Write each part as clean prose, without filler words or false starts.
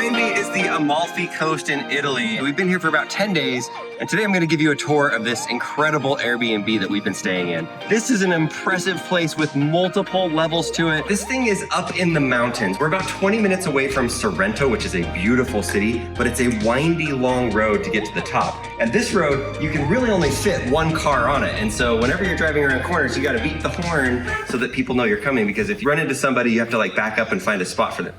behind me is the Amalfi Coast in Italy. We've been here for about 10 days, and today I'm gonna give you a tour of this incredible Airbnb that we've been staying in. This is an impressive place with multiple levels to it. This thing is up in the mountains. We're about 20 minutes away from Sorrento, which is a beautiful city, but it's a windy, long road to get to the top. And this road, you can really only fit one car on it. And so whenever you're driving around corners, you gotta beat the horn so that people know you're coming, because if you run into somebody, you have to like back up and find a spot for them.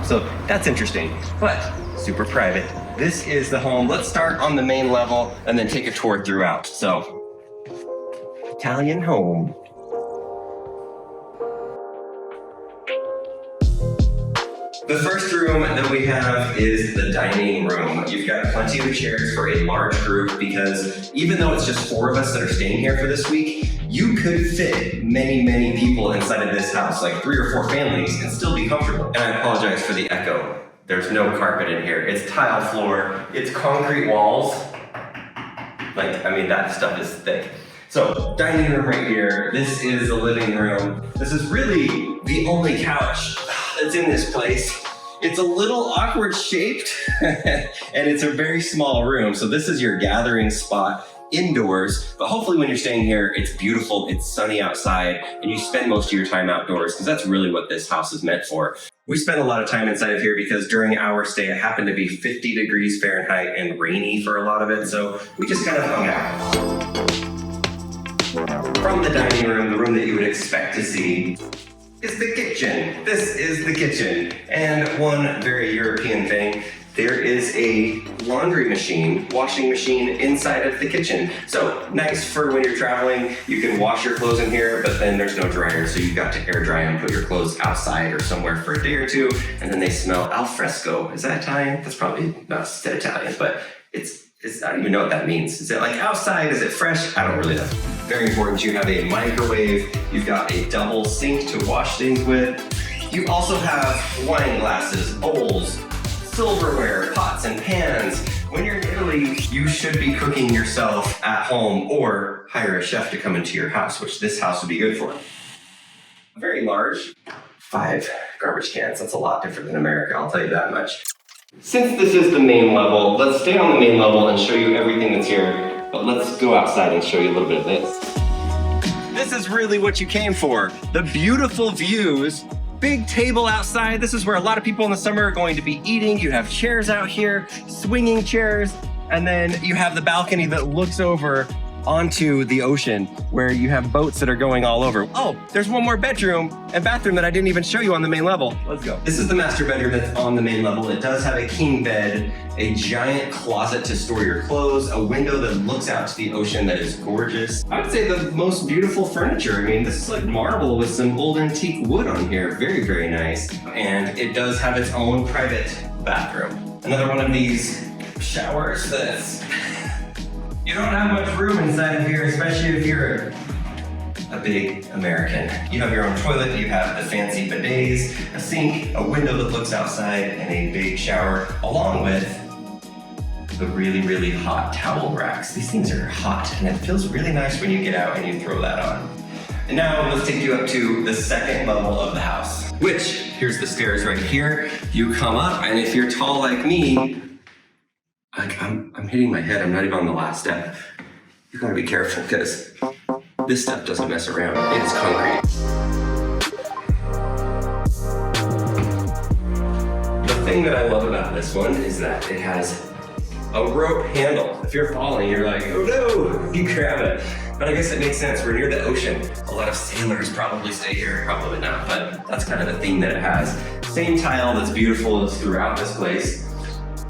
So that's interesting, but super private. This is the home. Let's start on the main level and then take a tour throughout. So, Italian home. The first room that we have is the dining room. You've got plenty of chairs for a large group because even though it's just 4 of us that are staying here for this week, you could fit many, many people inside of this house, like 3 or 4 families, and still be comfortable. And I apologize for the echo. There's no carpet in here. It's tile floor, it's concrete walls. Like, I mean, that stuff is thick. So, dining room right here. This is the living room. This is really the only couch that's in this place. It's a little awkward shaped and it's a very small room. So this is your gathering spot indoors, but hopefully when you're staying here, it's beautiful, it's sunny outside, and you spend most of your time outdoors because that's really what this house is meant for. We spent a lot of time inside of here because during our stay, it happened to be 50 degrees Fahrenheit and rainy for a lot of it. So we just kind of hung out. From the dining room, the room that you would expect to see, is the kitchen. This is the kitchen. And one very European thing, there is a laundry machine, washing machine inside of the kitchen. So nice for when you're traveling, you can wash your clothes in here, but then there's no dryer, so you've got to air dry and put your clothes outside or somewhere for a day or two, and then they smell al fresco. Is that Italian? That's probably not Italian, but it's I don't even know what that means. Is it like outside? Is it fresh? I don't really know. Very important, you have a microwave. You've got a double sink to wash things with. You also have wine glasses, bowls, silverware, pots and pans. When you're in Italy, you should be cooking yourself at home or hire a chef to come into your house, which this house would be good for. Very large, 5 garbage cans. That's a lot different than America, I'll tell you that much. Since this is the main level, let's stay on the main level and show you everything that's here, but let's go outside and show you a little bit of this. This is really what you came for. The beautiful views, big table outside. This is where a lot of people in the summer are going to be eating. You have chairs out here, swinging chairs, and then you have the balcony that looks over onto the ocean where you have boats that are going all over. Oh, there's one more bedroom and bathroom that I didn't even show you on the main level. Let's go. This is the master bedroom that's on the main level. It does have a king bed, a giant closet to store your clothes, a window that looks out to the ocean that is gorgeous. I would say the most beautiful furniture. I mean, this is like marble with some old antique wood on here. Very, very nice. And it does have its own private bathroom. Another one of these showers that's you don't have much room inside of here, especially if you're a big American. You have your own toilet, you have the fancy bidets, a sink, a window that looks outside, and a big shower, along with the really, really hot towel racks. These things are hot, and it feels really nice when you get out and you throw that on. And now let's take you up to the second level of the house, which, here's the stairs right here. You come up, and if you're tall like me, I'm hitting my head, I'm not even on the last step. You gotta be careful because this stuff doesn't mess around. It's concrete. The thing that I love about this one is that it has a rope handle. If you're falling, you're like, oh no, you grab it. But I guess it makes sense, we're near the ocean. A lot of sailors probably stay here, probably not, but that's kind of the theme that it has. Same tile that's beautiful as throughout this place.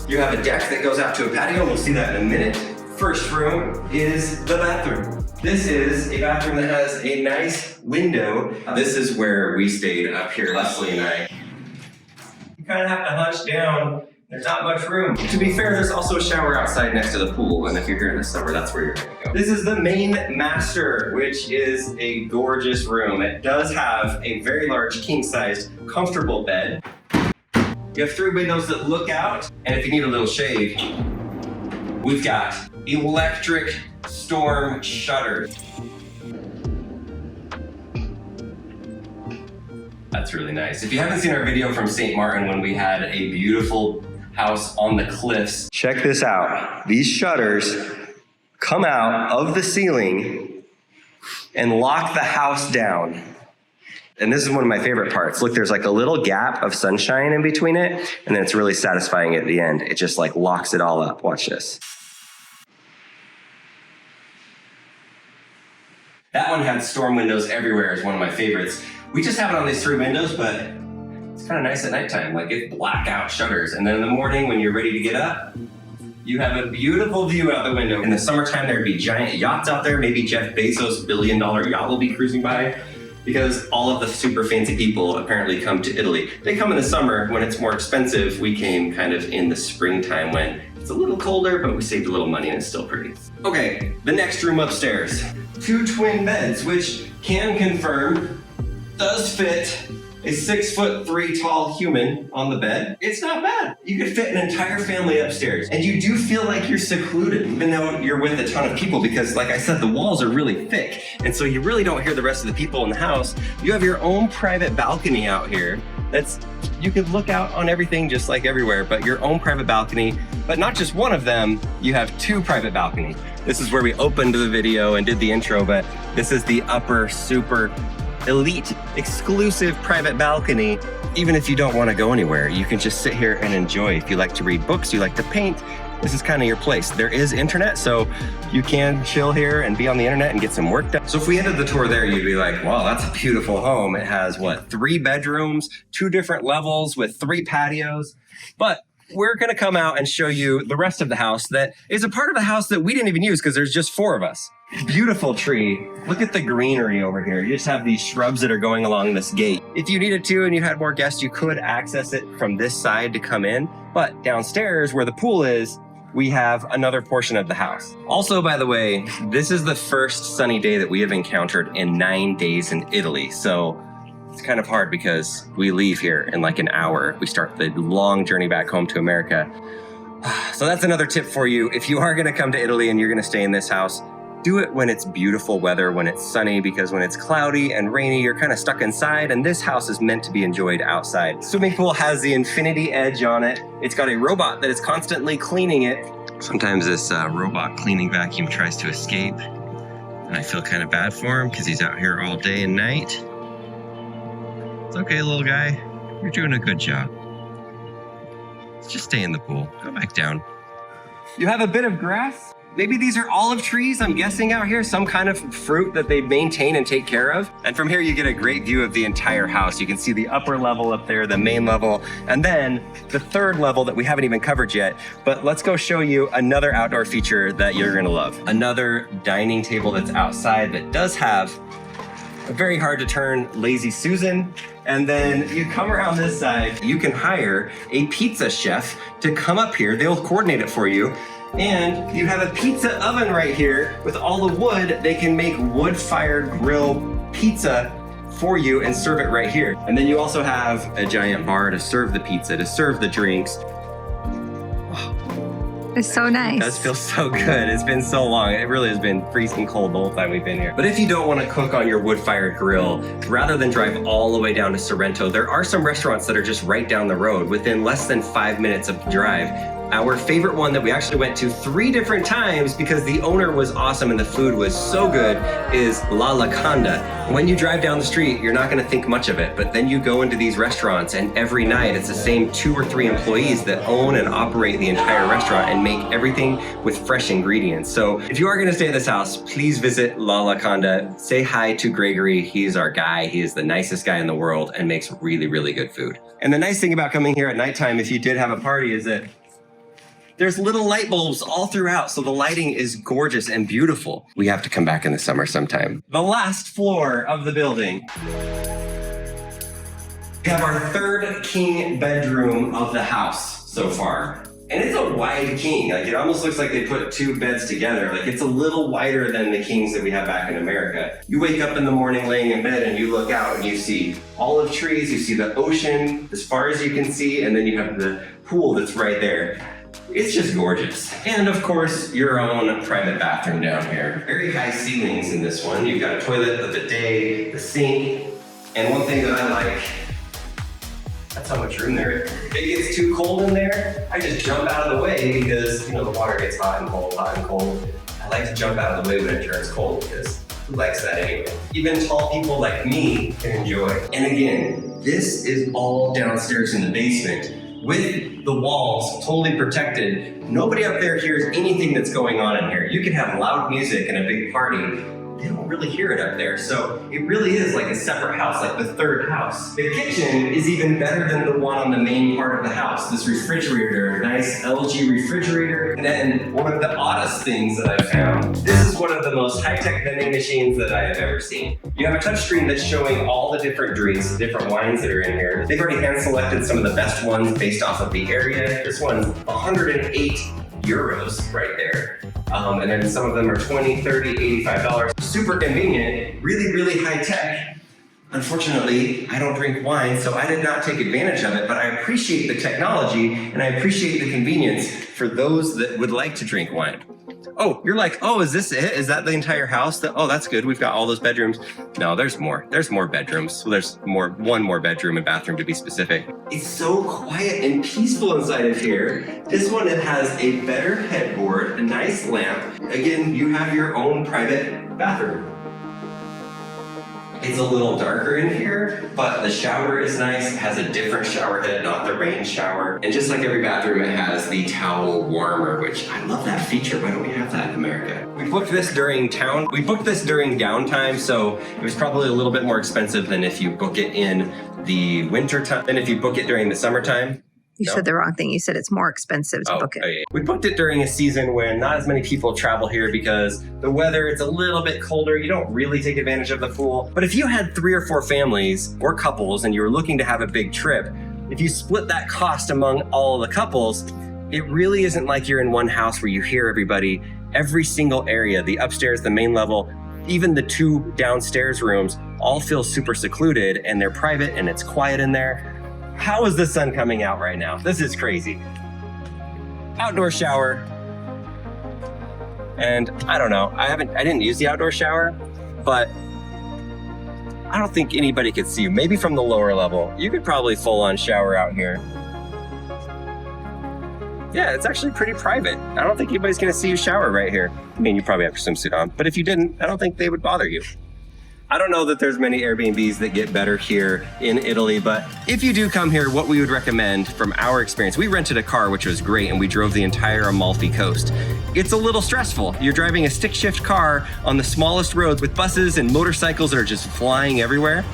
You have a deck that goes out to a patio, we'll see that in a minute. First room is the bathroom. This is a bathroom that has a nice window. This is where we stayed up here, Leslie and I. You kind of have to hunch down. There's not much room. To be fair, there's also a shower outside next to the pool, and if you're here in the summer, that's where you're gonna go. This is the main master, which is a gorgeous room. It does have a very large king-sized, comfortable bed. You have 3 windows that look out, and if you need a little shade, we've got electric storm shutters. That's really nice. If you haven't seen our video from St. Martin when we had a beautiful house on the cliffs, check this out. These shutters come out of the ceiling and lock the house down. And this is one of my favorite parts. Look, there's like a little gap of sunshine in between it, and then it's really satisfying at the end. It just like locks it all up. Watch this. That one had storm windows everywhere, is one of my favorites. We just have it on these 3 windows, but it's kind of nice at nighttime. Like it's blackout shutters. And then in the morning when you're ready to get up, you have a beautiful view out the window. In the summertime, there'd be giant yachts out there. Maybe Jeff Bezos' billion-dollar yacht will be cruising by, because all of the super fancy people apparently come to Italy. They come in the summer when it's more expensive. We came kind of in the springtime when it's a little colder, but we saved a little money and it's still pretty. Okay, the next room upstairs. 2 twin beds, which can confirm does fit a 6'3" tall human on the bed. It's not bad. You could fit an entire family upstairs. And you do feel like you're secluded, even though you're with a ton of people, because like I said, the walls are really thick. And so you really don't hear the rest of the people in the house. You have your own private balcony out here. You could look out on everything just like everywhere, but your own private balcony, but not just one of them, you have 2 private balconies. This is where we opened the video and did the intro, but this is the upper super elite, exclusive private balcony. Even if you don't want to go anywhere, you can just sit here and enjoy. If you like to read books, you like to paint, this is kind of your place. There is internet, so you can chill here and be on the internet and get some work done. So if we ended the tour there, you'd be like, wow, that's a beautiful home. It has, what, 3 bedrooms, 2 different levels with 3 patios. But we're gonna come out and show you the rest of the house that is a part of the house that we didn't even use because there's just 4 of us. Beautiful tree. Look at the greenery over here. You just have these shrubs that are going along this gate. If you needed to and you had more guests, you could access it from this side to come in. But downstairs where the pool is, we have another portion of the house. Also, by the way, this is the first sunny day that we have encountered in 9 days in Italy. So it's kind of hard because we leave here in like an hour. We start the long journey back home to America. So that's another tip for you. If you are gonna come to Italy and you're gonna stay in this house, do it when it's beautiful weather, when it's sunny, because when it's cloudy and rainy, you're kind of stuck inside, and this house is meant to be enjoyed outside. Swimming pool has the infinity edge on it. It's got a robot that is constantly cleaning it. Sometimes this robot cleaning vacuum tries to escape, and I feel kind of bad for him because he's out here all day and night. It's okay, little guy. You're doing a good job. Just stay in the pool. Go back down. You have a bit of grass. Maybe these are olive trees, I'm guessing out here, some kind of fruit that they maintain and take care of. And from here you get a great view of the entire house. You can see the upper level up there, the main level, and then the 3rd level that we haven't even covered yet. But let's go show you another outdoor feature that you're gonna love. Another dining table that's outside that does have a very hard to turn Lazy Susan. And then you come around this side, you can hire a pizza chef to come up here. They'll coordinate it for you. And you have a pizza oven right here with all the wood. They can make wood-fired grill pizza for you and serve it right here. And then you also have a giant bar to serve the pizza, to serve the drinks. It's so nice. It does feel so good. It's been so long. It really has been freezing cold the whole time we've been here. But if you don't want to cook on your wood-fired grill, rather than drive all the way down to Sorrento, there are some restaurants that are just right down the road within less than 5 minutes of the drive. Our favorite one that we actually went to 3 different times because the owner was awesome and the food was so good is La Locanda. When you drive down the street, you're not gonna think much of it, but then you go into these restaurants and every night it's the same 2 or 3 employees that own and operate the entire restaurant and make everything with fresh ingredients. So if you are gonna stay at this house, please visit La Locanda. Say hi to Gregory. He's our guy. He is the nicest guy in the world and makes really, really good food. And the nice thing about coming here at nighttime, if you did have a party, is that there's little light bulbs all throughout, so the lighting is gorgeous and beautiful. We have to come back in the summer sometime. The last floor of the building. We have our 3rd king bedroom of the house so far. And it's a wide king. Like, it almost looks like they put 2 beds together. Like, it's a little wider than the kings that we have back in America. You wake up in the morning laying in bed and you look out and you see olive trees, you see the ocean as far as you can see, and then you have the pool that's right there. It's just gorgeous. And of course, your own private bathroom down here. Very high ceilings in this one. You've got a toilet, a bidet, the sink, And one thing that I like, that's how much room there is. If it gets too cold in there, I just jump out of the way because, you know, the water gets hot and cold, hot and cold. I like to jump out of the way when it turns cold because who likes that anyway? Even tall people like me can enjoy. And again, this is all downstairs in the basement with the walls totally protected. Nobody up there hears anything that's going on in here. You can have loud music and a big party. They don't really hear it up there. So it really is like a separate house, like the third house. The kitchen is even better than the one on the main part of the house. This refrigerator, nice LG refrigerator. And then one of the oddest things that I found, this is one of the most high-tech vending machines that I have ever seen. You have a touchscreen that's showing all the different drinks, the different wines that are in here. They've already hand-selected some of the best ones based off of the area. This one's 108 euros right there. And then some of them are $20, $30, $85. Super convenient, really, really high tech. Unfortunately, I don't drink wine, so I did not take advantage of it, but I appreciate the technology and I appreciate the convenience for those that would like to drink wine. Oh, you're like, oh, is this it? Is that the entire house? Oh, that's good. We've got all those bedrooms. No, there's more. There's more bedrooms. So there's one more bedroom and bathroom to be specific. It's so quiet and peaceful inside of here. This one, it has a better headboard, a nice lamp. Again, you have your own private bathroom. It's a little darker in here, but the shower is nice. It has a different shower head, not the rain shower. And just like every bathroom, it has the towel warmer, which I love that feature. Why don't we have that in America? We booked this during downtime, so it was probably a little bit more expensive than if you book it in the winter time, than if you book it during the summertime. You said the wrong thing. You said it's more expensive to book it. Yeah. We booked it during a season when not as many people travel here because the weather, it's a little bit colder. You don't really take advantage of the pool. But if you had 3 or 4 families or couples and you were looking to have a big trip, if you split that cost among all of the couples, it really isn't like you're in one house where you hear everybody. Every single area, the upstairs, the main level, even the 2 downstairs rooms all feel super secluded and they're private and it's quiet in there. How is the sun coming out right now? This is crazy. Outdoor shower. And I don't know, I didn't use the outdoor shower, but I don't think anybody could see you. Maybe from the lower level. You could probably full on shower out here. Yeah, it's actually pretty private. I don't think anybody's gonna see you shower right here. I mean, you probably have your swimsuit on, but if you didn't, I don't think they would bother you. I don't know that there's many Airbnbs that get better here in Italy, but if you do come here, what we would recommend from our experience, we rented a car, which was great, and we drove the entire Amalfi Coast. It's a little stressful. You're driving a stick shift car on the smallest roads with buses and motorcycles that are just flying everywhere.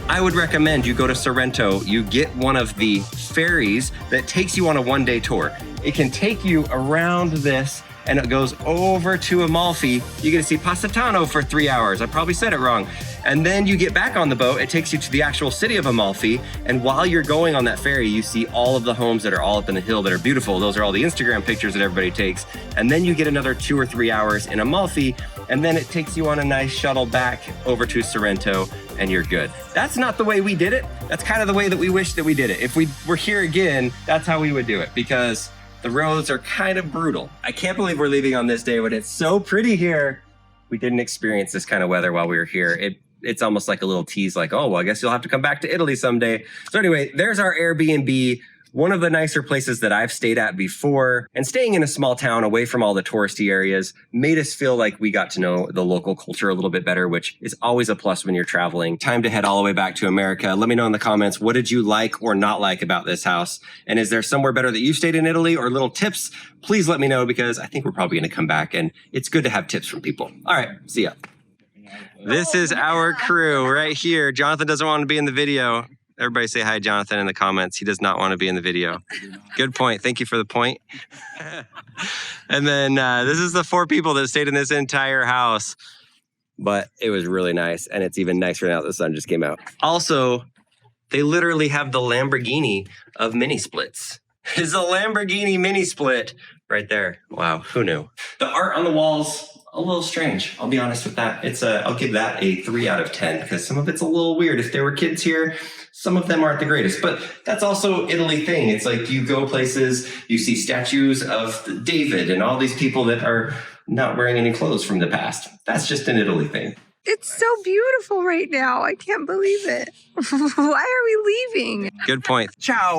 I would recommend you go to Sorrento, you get one of the ferries that takes you on a one-day tour. It can take you around this and it goes over to Amalfi. You get to see Positano for 3 hours. I probably said it wrong. And then you get back on the boat. It takes you to the actual city of Amalfi. And while you're going on that ferry, you see all of the homes that are all up in the hill that are beautiful. Those are all the Instagram pictures that everybody takes. And then you get another 2 or 3 hours in Amalfi. And then it takes you on a nice shuttle back over to Sorrento and you're good. That's not the way we did it. That's kind of the way that we wish that we did it. If we were here again, that's how we would do it because the roads are kind of brutal. I can't believe we're leaving on this day when it's so pretty here. We didn't experience this kind of weather while we were here. It's almost like a little tease like, oh, well, I guess you'll have to come back to Italy someday. So anyway, there's our Airbnb. One of the nicer places that I've stayed at before, and staying in a small town away from all the touristy areas made us feel like we got to know the local culture a little bit better, which is always a plus when you're traveling. Time to head all the way back to America. Let me know in the comments, what did you like or not like about this house? And is there somewhere better that you stayed in Italy or little tips? Please let me know because I think we're probably going to come back and it's good to have tips from people. All right, see ya. This is our crew right here. Jonathan doesn't want to be in the video. Everybody say hi, Jonathan, in the comments. He does not want to be in the video. Good point. Thank you for the point. And then this is the 4 people that stayed in this entire house. But it was really nice. And it's even nicer now that the sun just came out. Also, they literally have the Lamborghini of mini splits. It's a Lamborghini mini split right there. Wow, who knew? The art on the walls, a little strange. I'll be honest with that. I'll give that a 3 out of 10 because some of it's a little weird. If there were kids here, some of them aren't the greatest, but that's also Italy thing. It's like you go places, you see statues of David and all these people that are not wearing any clothes from the past. That's just an Italy thing. It's so beautiful right now. I can't believe it. Why are we leaving? Good point. Ciao.